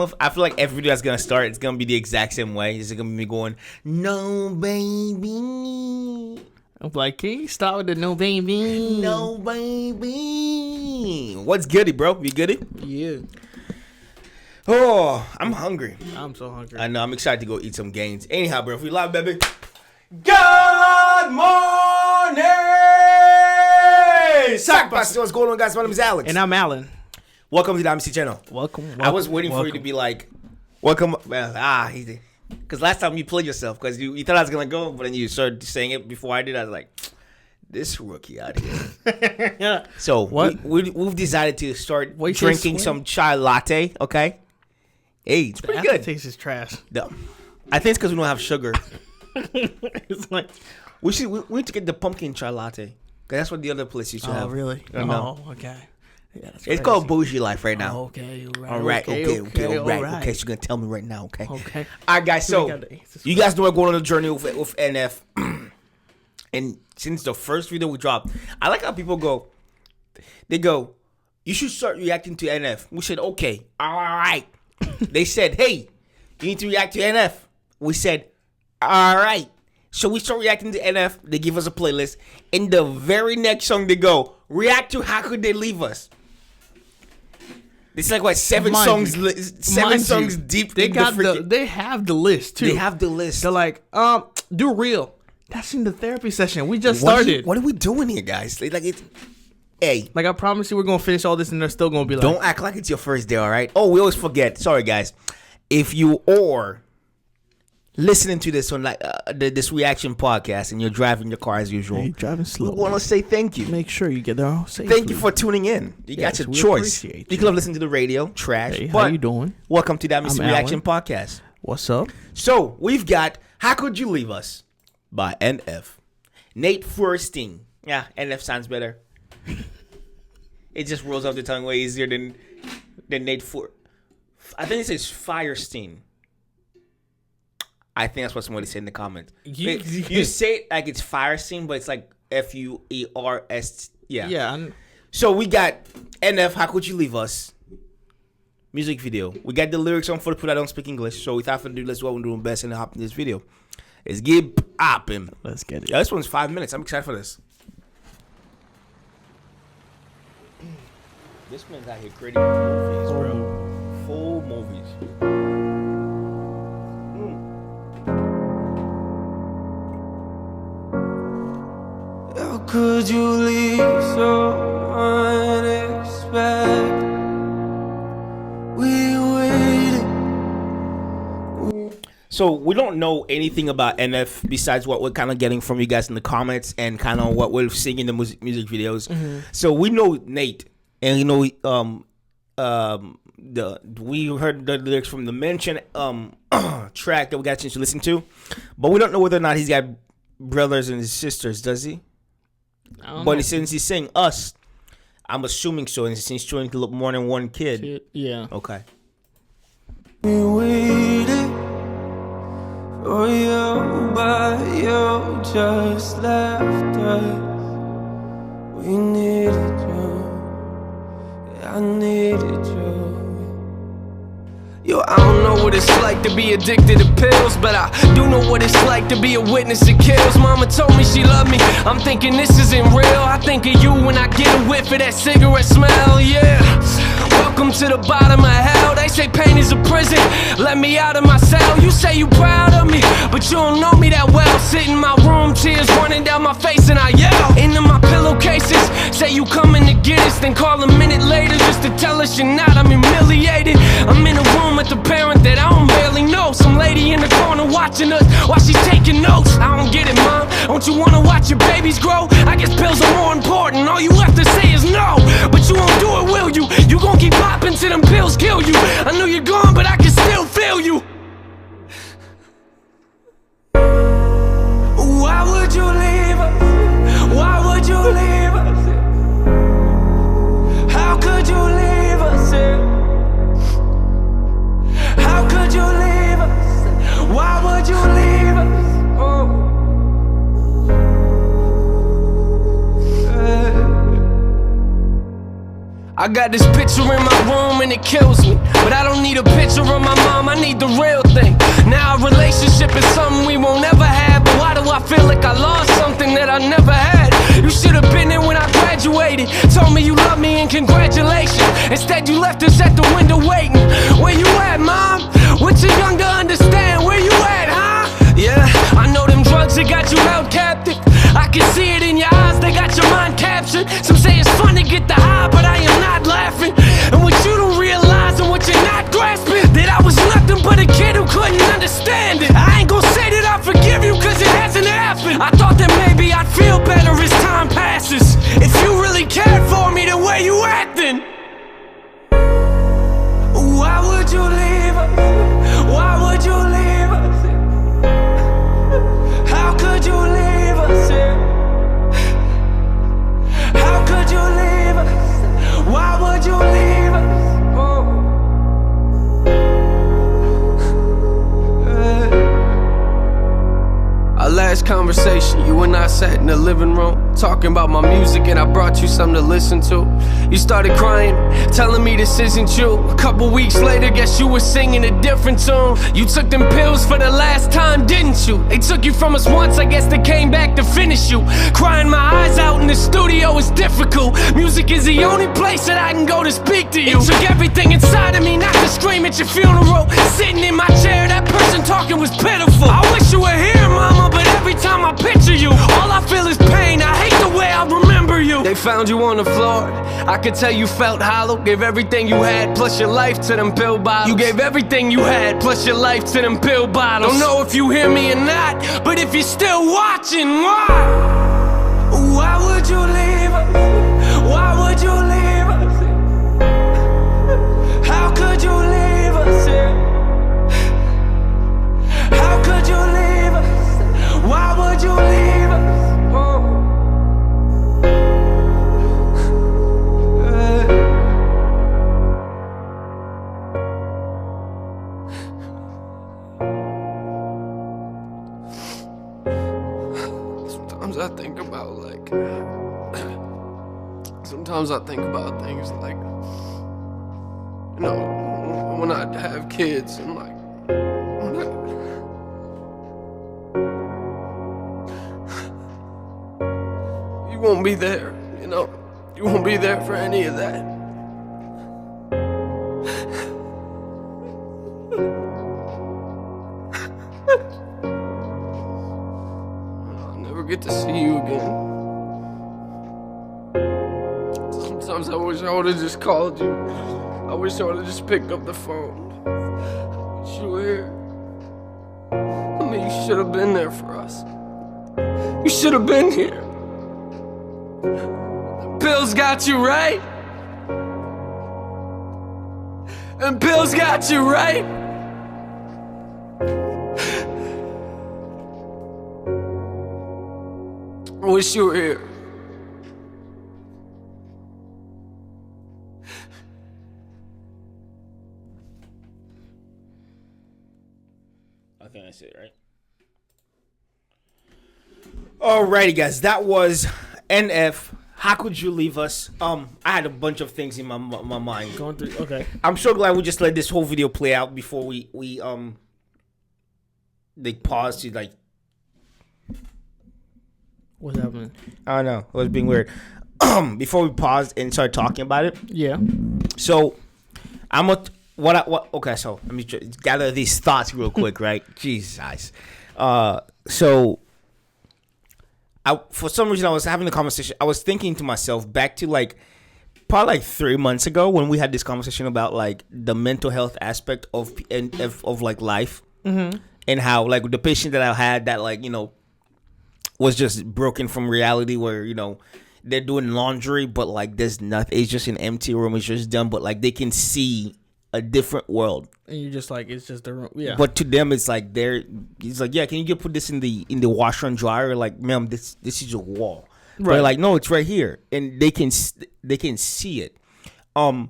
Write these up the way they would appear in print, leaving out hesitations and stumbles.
I feel like every video that's gonna start, it's gonna be the exact same way. It's gonna be me going, no baby. I'm like, can you start with the no baby? No baby. What's goody, bro? You goody? Yeah. Oh, I'm hungry. I'm so hungry. I know. I'm excited to go eat some gains. Anyhow, bro, if we live, baby. Good morning, Sackbusters. What's going on, guys? My name is Alex, and I'm Alan. Welcome to the Amicy channel. Welcome. I was waiting for you to be like, welcome. Because last time you played yourself because you thought I was gonna go, but then you started saying it before I did. I was like, this rookie out here. Yeah. So what? We've decided to start drinking some chai latte. Okay. Hey, it's pretty good. Taste is trash. No. I think it's because we don't have sugar. It's like we need to get the pumpkin chai latte. Cause that's what the other place used to have. Oh, really? Oh, okay. Yeah, it's called bougie life right now. Oh, okay. All right. Okay. So you're gonna tell me right now. Okay. Okay. All right, guys. So you guys know we're going on a journey with NF, and since the first video we dropped, I like how people go. They go, you should start reacting to NF. We said, okay. All right. They said, hey, you need to react to NF. We said, all right. So we start reacting to NF. They give us a playlist. In the very next song, they go, react to How Could They Leave Us? It's like, what, seven songs deep. They have the list, too. They have the list. They're like, do real. That's in the therapy session. We just started. What are we doing here, guys? Like, it's... Hey. Like, I promise you we're going to finish all this and they're still going to be like... Don't act like it's your first day, all right? Oh, we always forget. Sorry, guys. If you are listening to this on like this reaction podcast and you're driving your car as usual... You're driving slow. We want to say thank you. Make sure you get there safely. Thank you for tuning in. You got your choice. You could have listened to the radio. Trash. Hey, how you doing? Welcome to the Amicy Reaction Podcast. What's up? So, we've got How Could You Leave Us by NF. Nate Feuerstein. Yeah, NF sounds better. It just rolls off the tongue way easier than Nate I think it says Firestein. I think that's what somebody said in the comments. You say it like it's Firestein, but it's like F-U-E-R-S. Yeah. Yeah. So we got NF, How Could You Leave Us? Music video. We got the lyrics on for the people that don't speak English. So without further ado, let's do what we're doing best and hop in this video. Let's get popping. Let's get it. Yeah, this one's 5 minutes. I'm excited for this. This man's out here creating movies, bro. Full movies. How could you leave so unexpected? We waited. So we don't know anything about NF besides what we're kind of getting from you guys in the comments and kind of what we're seeing in the music videos. Mm-hmm. So we know Nate. And you know, we heard the lyrics from the mention track that we got a chance to listen to, but we don't know whether or not he's got brothers and sisters. Does he? But since he's saying us, I'm assuming so. And since he's showing more than one kid, yeah. Okay. We waited for you, but you just left us. We needed you. I needed you. Yo, I don't know what it's like to be addicted to pills, but I do know what it's like to be a witness to kills. Mama told me she loved me. I'm thinking this isn't real. I think of you when I get a whiff of that cigarette smell, yeah. Welcome to the bottom of hell. They say pain is a prison. Let me out of my cell. You say you proud of me, but you don't know me that well. Sit in my room, tears running down my face, and I yell into my pillowcases. Say you coming to get us, then call a minute later just to tell us you're not. I'm humiliated. I'm in a room with a parent that I don't barely know. Some lady in the corner watching us while she's taking notes. I don't get it, mom. Don't you wanna watch your babies grow? I guess pills are more important. All you have to say is no, but you won't do it, will you? You gon' keep popping till them pills kill you. I know you're gone, but I can still feel you. Why would you leave us? Why would you leave us? How could you leave us? How could you leave us? Why would you leave us? Oh. I got this picture in my room and it kills me, but I don't need a picture of my mom, I need the real thing. Now a relationship is something we won't ever have, but why do I feel like I lost something that I never had? You should have been there when I graduated, told me you love me and congratulations. Instead you left us at the window waiting. Where you at, mom? What you young to understand? Where you at, huh? Yeah, I know them drugs that got you held captive. I can see it in your eyes, they got your mind captured. Some say it's fun to get the high, but I am not laughing. And what you don't realize and what you're not grasping, that I was nothing but a kid who couldn't understand it. I ain't gon' say that I forgive you cause it hasn't happened. I thought that maybe I'd feel better as time passes. If you really cared for me, then where you at then? Why would you leave us? Why would you leave us? How could you leave us? How could you leave us? Why would you leave us? Our last conversation, you and I sat in the living room, talking about my music, and I brought you something to listen to. You started crying, telling me this isn't you. A couple weeks later, guess you were singing a different tune. You took them pills for the last time, didn't you? They took you from us once, I guess they came back to finish you. Crying my eyes out in the studio is difficult. Music is the only place that I can go to speak to you. It took everything inside of me not to scream at your funeral. Sitting in my chair, that person talking was pitiful. I wish you were here, mama, but every time I picture you, all I feel is pain. I hate the way I remember you. They found you on the floor, I could tell you felt hollow. Gave everything you had, plus your life to them pill bottles. You gave everything you had, plus your life to them pill bottles. Don't know if you hear me or not, but if you're still watching, why? Why would you leave us? Why would you leave us? How could you leave us? How could you leave us? Why would you leave us? Sometimes I think about sometimes I think about things like, you know, when I have kids and like, you won't be there, you know, you won't be there for any of that. I'll never get to see you again. Sometimes I wish I would have just called you. I wish I would have just picked up the phone. I wish you were here. I mean, you should have been there for us. You should have been here. The pills got you right. And pills got you right. I wish you were here. I think that's it, right? Alrighty, guys, that was NF. How could you leave us? I had a bunch of things in my mind. Going through. Okay. I'm so glad we just let this whole video play out before we they paused to like. What's happening? I don't know. It was being weird. Before we paused and started talking about it. Yeah. So okay, so let me gather these thoughts real quick, right? Jesus. So for some reason I was having a conversation. I was thinking to myself back to probably 3 months ago when we had this conversation about like the mental health aspect of life, Mm-hmm. and how like the patient that I had that was just broken from reality, where they're doing laundry, but like there's nothing. It's just an empty room. It's just done, but like they can see a different world. And you're just like, it's just a room. Yeah. But to them, it's like he's like, yeah, can you put this in the washer and dryer? Like, ma'am, this is your wall. Right. They're like, no, it's right here, and they can see it. Even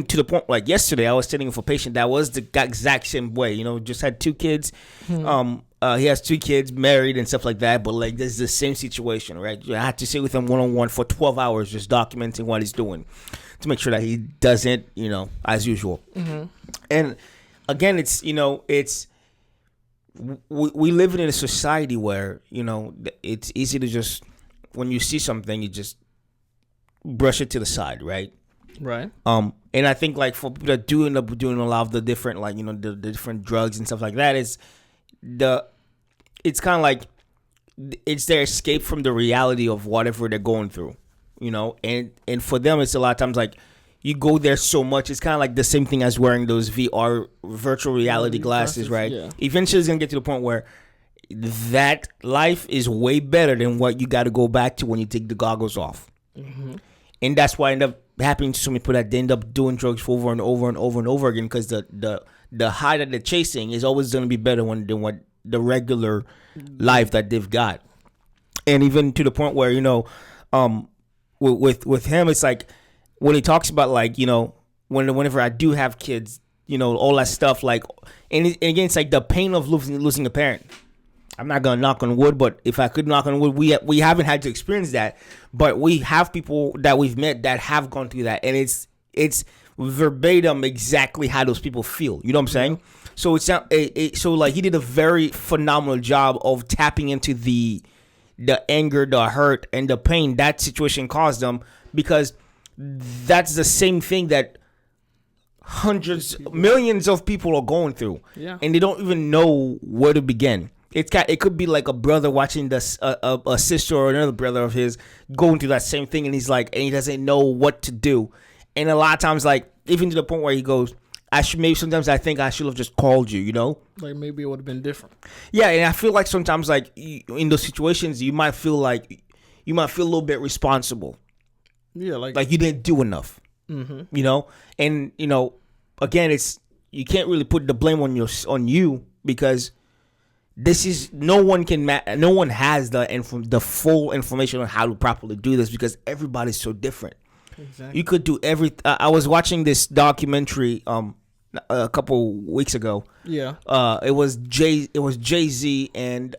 to the point, like yesterday, I was sitting with a patient that was the exact same way. Just had 2 kids. he has 2 kids, married and stuff like that. But like, this is the same situation, right? I had to sit with him 1-on-1 for 12 hours, just documenting what he's doing to make sure that he doesn't, as usual. And again, it's we live in a society where it's easy to just, when you see something, you just brush it to the side, right? Right. And I think like for people that do end up doing a lot of the different, like, the different drugs and stuff like that, it's kind of like it's their escape from the reality of whatever they're going through, and for them, it's a lot of times like you go there so much. It's kind of like the same thing as wearing those VR virtual reality glasses, right? Yeah. Eventually it's going to get to the point where that life is way better than what you got to go back to when you take the goggles off. And that's why I end up happening to so many people that they end up doing drugs over and over and over and over again, because the high that they're chasing is always going to be better than what the regular life that they've got. And even to the point where, with him, it's like when he talks about like, whenever I do have kids, all that stuff, like, and again, it's like the pain of losing a parent. I'm not gonna knock on wood, but if I could knock on wood, we haven't had to experience that, but we have people that we've met that have gone through that, and it's verbatim exactly how those people feel. You know what I'm saying? So it's not so like he did a very phenomenal job of tapping into the anger, the hurt, and the pain that situation caused them, because that's the same thing that millions of people are going through, and they don't even know where to begin. It could be like a brother watching a sister or another brother of his going through that same thing, and he doesn't know what to do. And a lot of times, like, even to the point where he goes, sometimes I think I should have just called you, Like maybe it would have been different. Yeah, and I feel like sometimes, like, in those situations, you might feel a little bit responsible. Yeah, like you didn't do enough. And again, you can't really put the blame on you, because this is no one has the full information on how to properly do this, because everybody's so different. Exactly. You could do I was watching this documentary a couple weeks ago. Yeah. It was Jay-Z and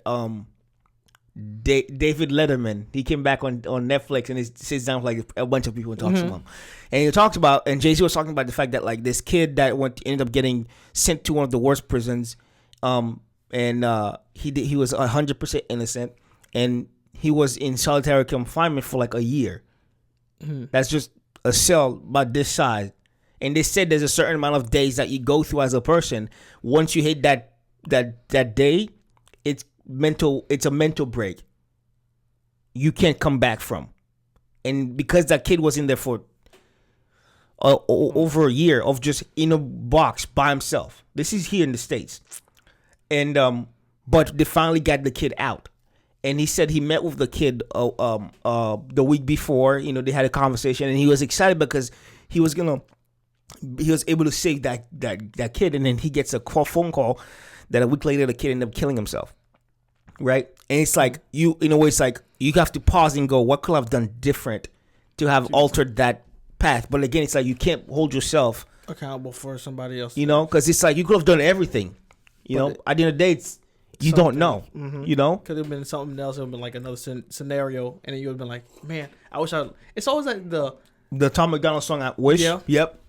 David Letterman. He came back on Netflix, and he sits down with like a bunch of people and talks to them. And he talks about, and Jay-Z was talking about the fact that like this kid that ended up getting sent to one of the worst prisons, and he was 100% innocent, and he was in solitary confinement for like a year. That's just a cell about this size, and they said there's a certain amount of days that you go through as a person. Once you hit that day, it's a mental break you can't come back from. And because that kid was in there for over a year of just in a box by himself. This is here in the States. And but they finally got the kid out. And he said he met with the kid the week before. They had a conversation, and he was excited because he was able to save that kid. And then he gets a phone call that a week later the kid ended up killing himself. Right? And it's like it's like you have to pause and go, what could I have done different to have altered that path? But again, it's like you can't hold yourself accountable for somebody else. Because it's like you could have done everything. At the end of the day, you don't know. Could have been something else. It would have been like another scenario, and then you would have been like, man, I wish I. It's always like the Tom McDonald song, I Wish. Yeah. Yep.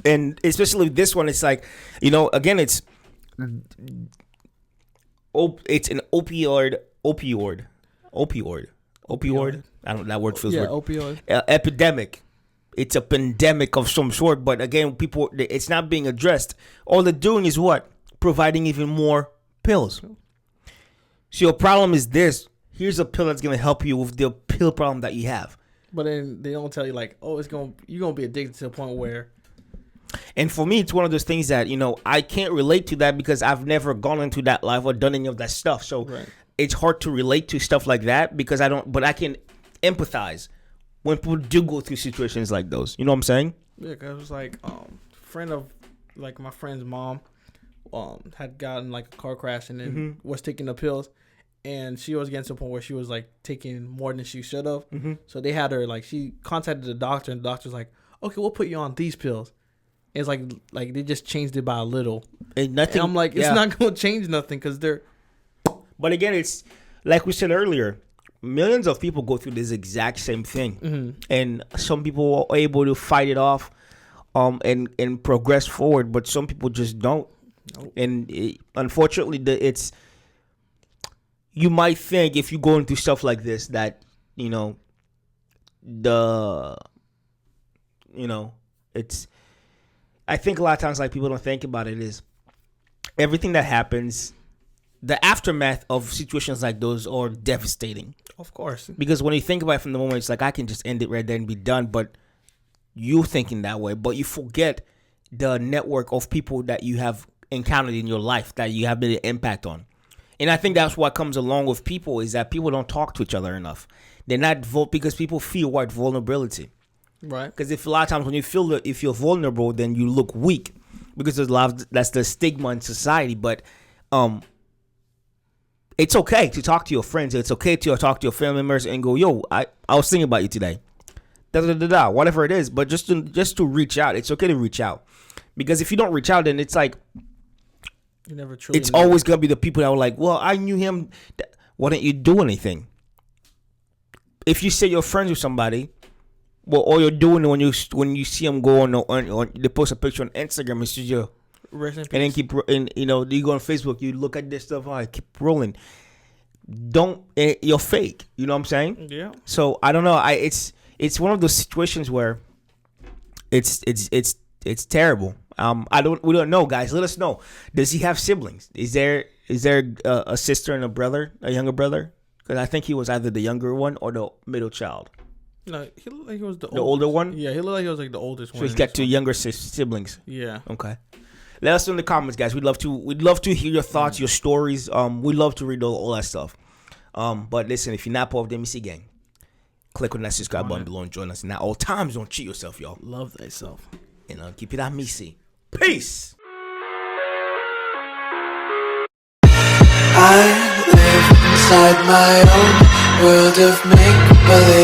And especially this one, it's like, again, it's an opioid. I don't know, that word feels weird. Opioid. Epidemic. It's a pandemic of some sort, but again, it's not being addressed. All they're doing is what? Providing even more pills. So your problem is this. Here's a pill that's going to help you with the pill problem that you have. But then they don't tell you like, oh, you're going to be addicted to the point where. And for me, it's one of those things that, I can't relate to that because I've never gone into that life or done any of that stuff. So It's hard to relate to stuff like that because but I can empathize when people do go through situations like those. You know what I'm saying? Yeah, because it was like friend of like my friend's mom had gotten like a car crash and then was taking the pills, and she was getting to the point where she was like taking more than she should have. So they had her like, she contacted the doctor, and the doctor's like, okay, we'll put you on these pills. It's like they just changed it by a little, and I'm like, it's not gonna change nothing because they're But again, it's like we said earlier, millions of people go through this exact same thing, and some people are able to fight it off, and progress forward, but some people just don't. Nope. And unfortunately, you might think if you're going through stuff like this that it's. I think a lot of times, like, people don't think about it, is everything that happens, the aftermath of situations like those are devastating. Of course. Because when you think about it from the moment, it's like, I can just end it right there and be done. But you thinking that way, but you forget the network of people that you have encountered in your life that you have made an impact on. And I think that's what comes along with people, is that people don't talk to each other enough. They're not because people feel vulnerability. Right. Because if a lot of times when you feel that if you're vulnerable, then you look weak, because there's a lot of, that's the stigma in society. But it's okay to talk to your friends. It's okay to talk to your family members and go, yo, I was thinking about you today. Whatever it is. But just to reach out. It's okay to reach out. Because if you don't reach out, then it's like, you never truly it's always going to be the people that were like, well, I knew him. Why don't you do anything? If you say you're friends with somebody, well, all you're doing when you see them go on they post a picture on Instagram, it's just your, and then you go on Facebook, you look at this stuff, I keep rolling. You're fake. You know what I'm saying? Yeah. So I don't know. It's one of those situations where it's terrible. We don't know, guys. Let us know. Does he have siblings? Is there a sister and a younger brother? Because I think he was either the younger one or the middle child. No, he looked like he was the older one. Yeah, he looked like he was like the oldest one. So he's got two younger siblings. Yeah. Okay. Let us know in the comments, guys. We'd love to hear your thoughts, your stories. We'd love to read all that stuff. But listen, if you're not part of the AAMICY gang, click on that subscribe button below and join us. Now, all times, don't cheat yourself, y'all. Love thyself. And keep it AAMICY. Peace. I live inside my own world of make-believe.